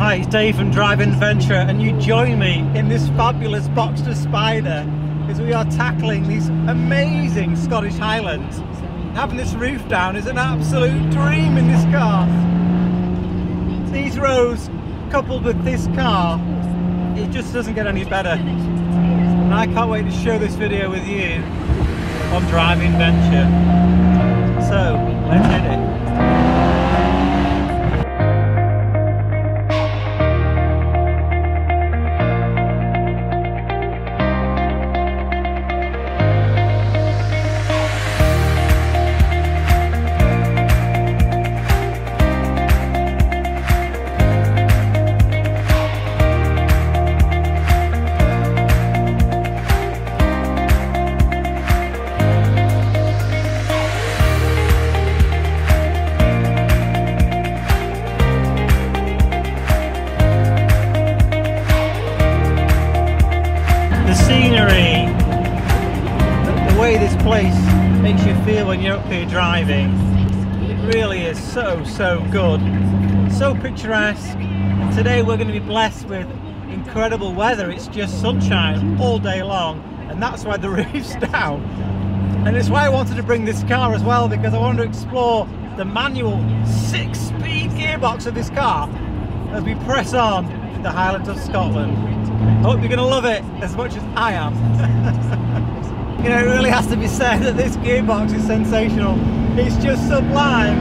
Hi, it's Dave from Driving Adventure, and you join me in this fabulous Boxster Spyder as we are tackling these amazing Scottish Highlands. Having this roof down is an absolute dream in this car. These roads, coupled with this car, it just doesn't get any better. And I can't wait to share this video with you on Driving Adventure. So, let's hit it. Scenery, the way this place makes you feel when you're up here driving, it really is so good, so picturesque. And today we're going to be blessed with incredible weather. It's just sunshine all day long, and that's why the roof's down. And it's why I wanted to bring this car as well, because I wanted to explore the manual 6-speed gearbox of this car as we press on to the Highlands of Scotland. I hope you're going to love it as much as I am. You know, it really has to be said that this gearbox is sensational. It's just sublime.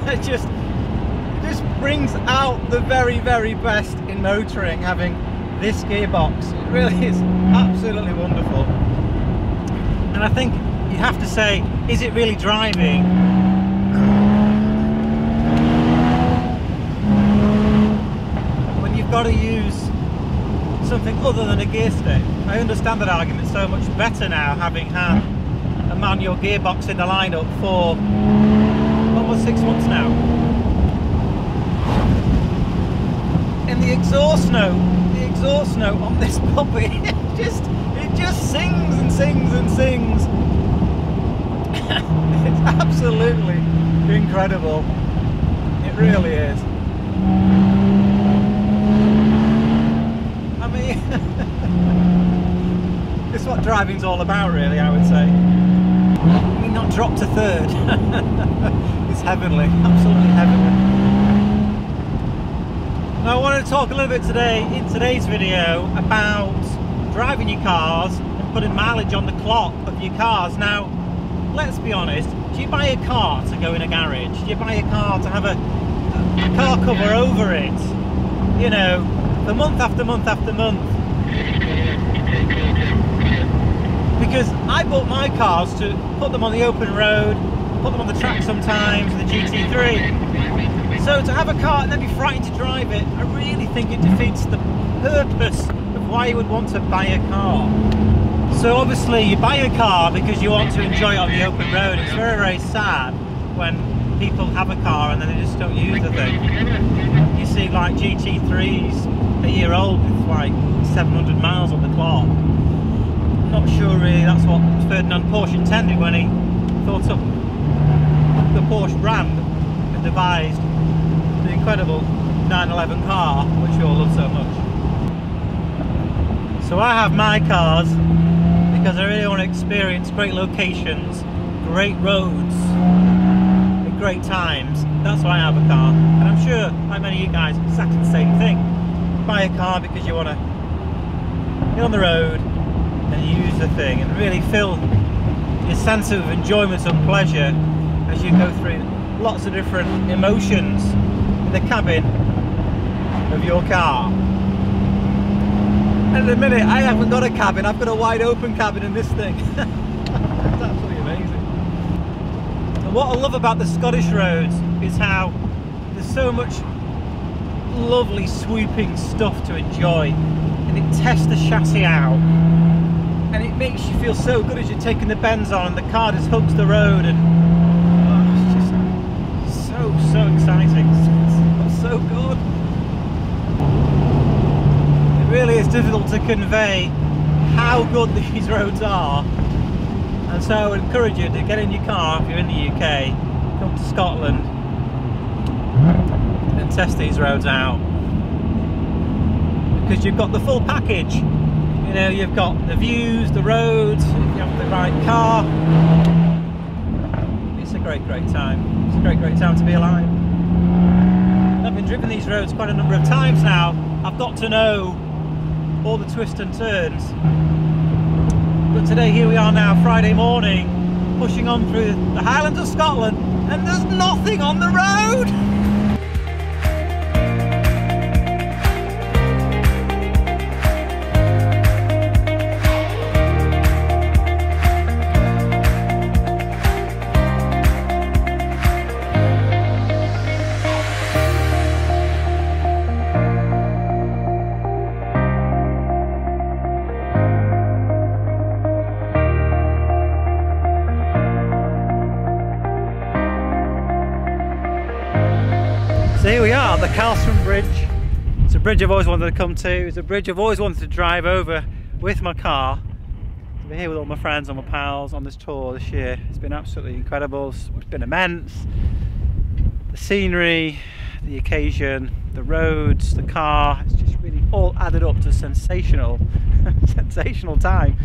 It just brings out the very best in motoring, having this gearbox. It really is absolutely wonderful. And I think you have to say, is it really driving? Got to use something other than a gear stick. I understand that argument so much better now, having had a manual gearbox in the lineup for almost 6 months now. And the exhaust note on this puppy, it just sings and sings and sings. It's absolutely incredible. It really is. It's what driving's all about, really, I would say. I mean, not drop to third. It's heavenly, absolutely heavenly. Now, I wanted to talk a little bit today, in today's video, about driving your cars and putting mileage on the clock of your cars. Now, let's be honest, do you buy a car to go in a garage? Do you buy a car to have a car cover over it? You know, for month after month after month. Because I bought my cars to put them on the open road, put them on the track sometimes, the GT3. So to have a car and then be frightened to drive it, I really think it defeats the purpose of why you would want to buy a car. So obviously you buy a car because you want to enjoy it on the open road. It's very sad when people have a car and then they just don't use the thing. You see like GT3s, a year old with like 700 miles on the clock. Not sure really that's what Ferdinand Porsche intended when he thought up the Porsche brand and devised the incredible 911 car, which we all love so much. So I have my cars because I really want to experience great locations, great roads, and great times. That's why I have a car, and I'm sure like many of you guys exactly the same thing. You buy a car because you want to get on the road and use the thing and really feel your sense of enjoyment and pleasure as you go through lots of different emotions in the cabin of your car. And at the minute I haven't got a cabin, I've got a wide open cabin in this thing. It's absolutely amazing. And what I love about the Scottish roads is how there's so much lovely swooping stuff to enjoy, and it tests the chassis out, and it makes you feel so good as you're taking the bends on and the car just hugs the road, and it's just so exciting. It's so good. It really is difficult to convey how good these roads are, and so I would encourage you to get in your car if you're in the UK, come to Scotland and test these roads out, because you've got the full package. You know, you've got the views, the roads, you have the right car. It's a great time. It's a great time to be alive. I've been driven these roads quite a number of times now. I've got to know all the twists and turns. But today, here we are now, Friday morning, pushing on through the Highlands of Scotland, and there's nothing on the road! So here we are, the Carlsford Bridge. It's a bridge I've always wanted to come to. It's a bridge I've always wanted to drive over with my car. To be here with all my friends and my pals on this tour this year. It's been absolutely incredible. It's been immense. The scenery, the occasion, the roads, the car, it's just really all added up to sensational, sensational time.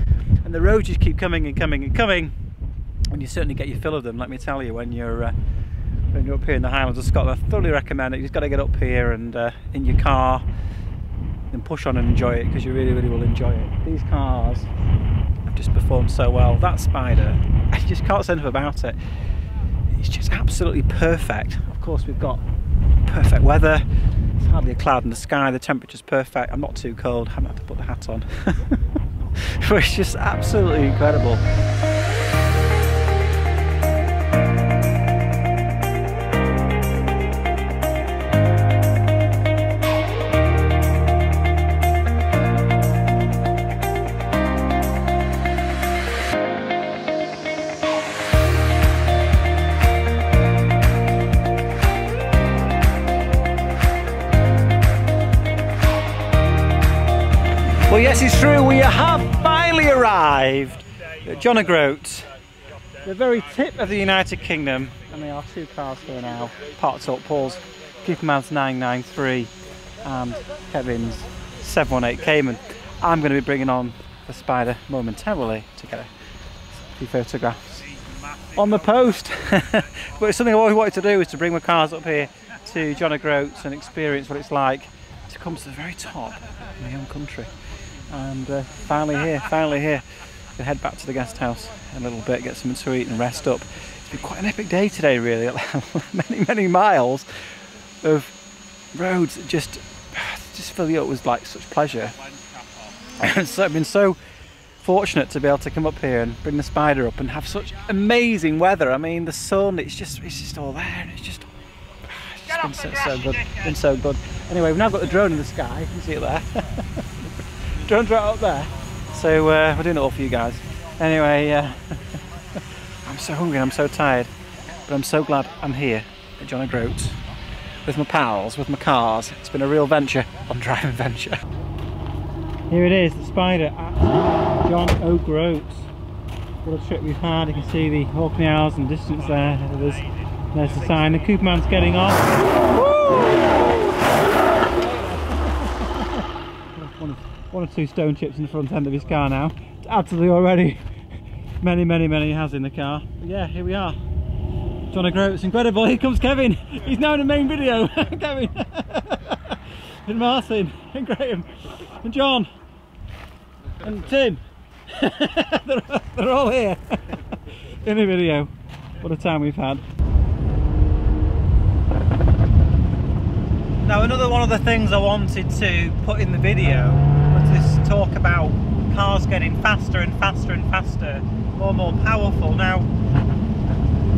And the roads just keep coming and coming and coming. And you certainly get your fill of them, let me tell you, when you're up here in the Highlands of Scotland. I thoroughly recommend it. You've just got to get up here and in your car and push on and enjoy it, because you really will enjoy it. These cars have just performed so well. That Spyder, I just can't say enough about it. It's just absolutely perfect. Of course, we've got perfect weather. There's hardly a cloud in the sky. The temperature's perfect. I'm not too cold. I haven't had to put the hat on. But it's just absolutely incredible. Well, yes, it's true, we have finally arrived at John O'Groats, the very tip of the United Kingdom, and there are two cars here now, parked up, Paul's Cooperman's 993 and Kevin's 718 Cayman. I'm going to be bringing on the Spyder momentarily to get a few photographs on the post. But it's something I've always wanted to do, is to bring my cars up here to John O'Groats and experience what it's like to come to the very top of my own country. And finally here. We'll head back to the guest house in a little bit, get something to eat and rest up. It's been quite an epic day today, really. many miles of roads that just fill you up with like such pleasure. And so I've been so fortunate to be able to come up here and bring the Spyder up and have such amazing weather. I mean, the sun, it's just all there, and it's just been so good. Anyway, we've now got the drone in the sky. You can see it there. Drone's right up there. So we're doing it all for you guys. Anyway, I'm so hungry and I'm so tired, but I'm so glad I'm here at John O'Groats with my pals, with my cars. It's been a real venture on driving venture. Here it is, the Spyder at John O'Groats. What a trip we've had. You can see the Orkney Isles and distance there. There's the sign. The Cooperman's getting off. One or two stone chips in the front end of his car now, to add to the already many he has in the car. But yeah, here we are, John O'Groats. Incredible. Here comes Kevin. He's now in the main video. Kevin and Martin and Graham and John and Tim. they're all here in the video. What a time we've had. Now, another one of the things I wanted to put in the video was this talk about cars getting faster and faster and faster, more and more powerful. Now,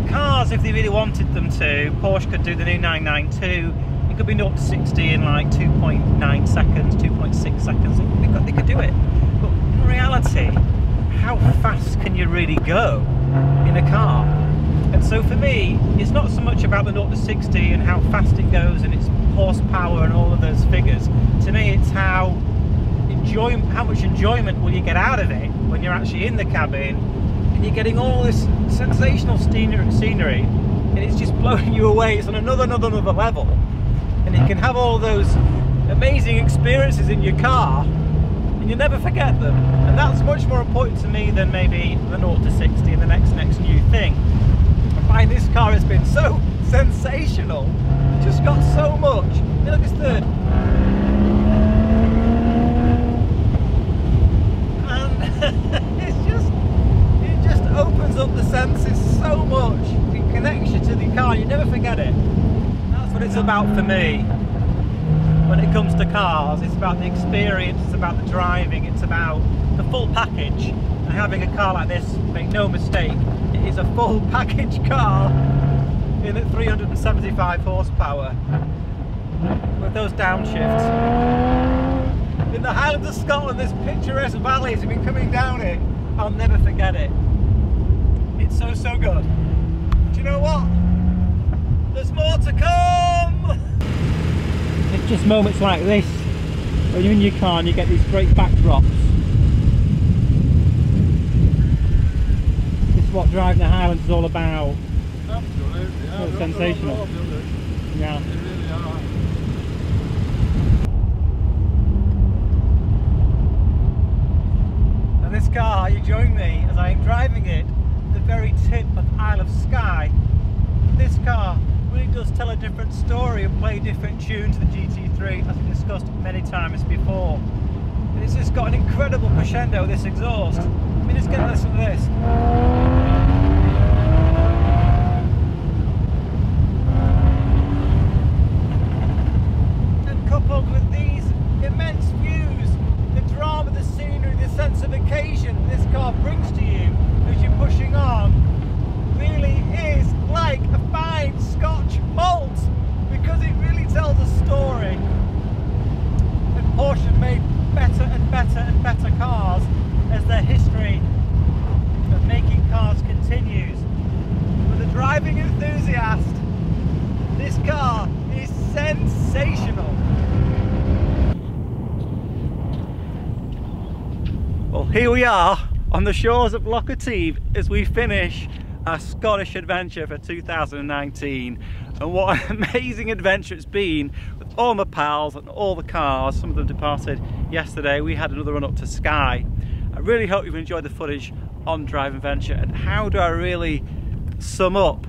cars, if they really wanted them to, Porsche could do the new 992. It could be 0 to 60 in like 2.9 seconds, 2.6 seconds. They could do it. But in reality, how fast can you really go in a car? And so for me, it's not so much about the 0 to 60 and how fast it goes and its horsepower and all of those figures. To me, it's how much enjoyment will you get out of it when you're actually in the cabin and you're getting all this sensational scenery and it's just blowing you away. It's on another level, and you can have all those amazing experiences in your car and you never forget them, and that's much more important to me than maybe the 0 to 60 and the next new thing. I find this car has been so sensational, just got so much. Hey, look, it's third. And it just opens up the senses so much. It connects you to the car, you never forget it. That's what it's about for me. When it comes to cars, it's about the experience, it's about the driving, it's about the full package. And having a car like this, make no mistake, it is a full package car in at 375 horsepower with those downshifts. In the Highlands of Scotland, this picturesque valleys have been coming down it. I'll never forget it. It's so good. Do you know what? There's more to come! It's just moments like this when you're in your car and you get these great backdrops. This is what driving the Highlands is all about. Absolutely, yeah. It's sensational. Yeah. They really are. And this car, you join me as I am driving it, the very tip of Isle of Skye. This car really does tell a different story and play different tunes to the GT3, as we discussed many times before. And it's just got an incredible crescendo with this exhaust. I mean, just get a listen to this. And coupled with these immense views, the drama, the scenery, the sense of occasion this car brings to you as you're pushing on, really is like a fine Scotch malt, because it really tells a story. And Porsche have made better and better and better cars as their history of making cars continues. For the driving enthusiast, this car is sensational. Well, here we are on the shores of Loch Etive as we finish our Scottish adventure for 2019, and what an amazing adventure it's been with all my pals and all the cars. Some of them departed yesterday. We had another run up to Skye. I really hope you've enjoyed the footage on Drive Adventure. And how do I really sum up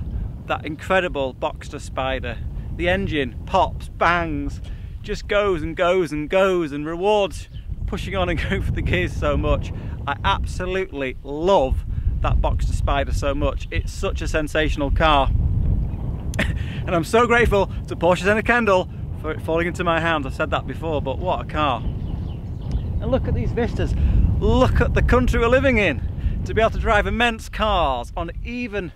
that incredible Boxster Spyder? The engine pops, bangs, just goes and goes and goes, and rewards pushing on and going for the gears so much. I absolutely love that Boxster Spyder so much. It's such a sensational car. And I'm so grateful to Porsche and Kendall for it falling into my hands. I've said that before, but what a car. And look at these vistas. Look at the country we're living in. To be able to drive immense cars on even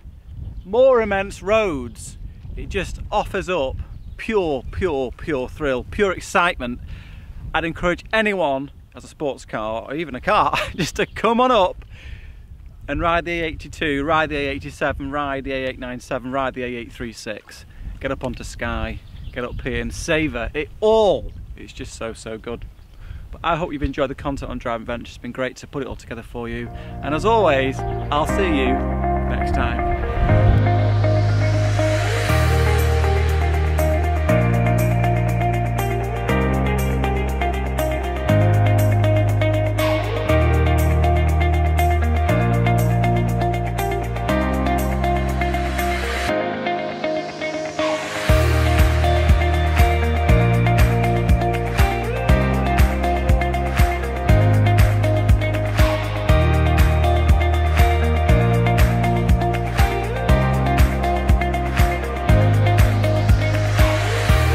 more immense roads, it just offers up pure thrill, pure excitement. I'd encourage anyone as a sports car, or even a car, just to come on up and ride the A82, ride the A87, ride the A897, ride the A836. Get up onto Skye, get up here and savour it all. It's just so good. But I hope you've enjoyed the content on Drive Adventure. It's been great to put it all together for you. And as always, I'll see you next time.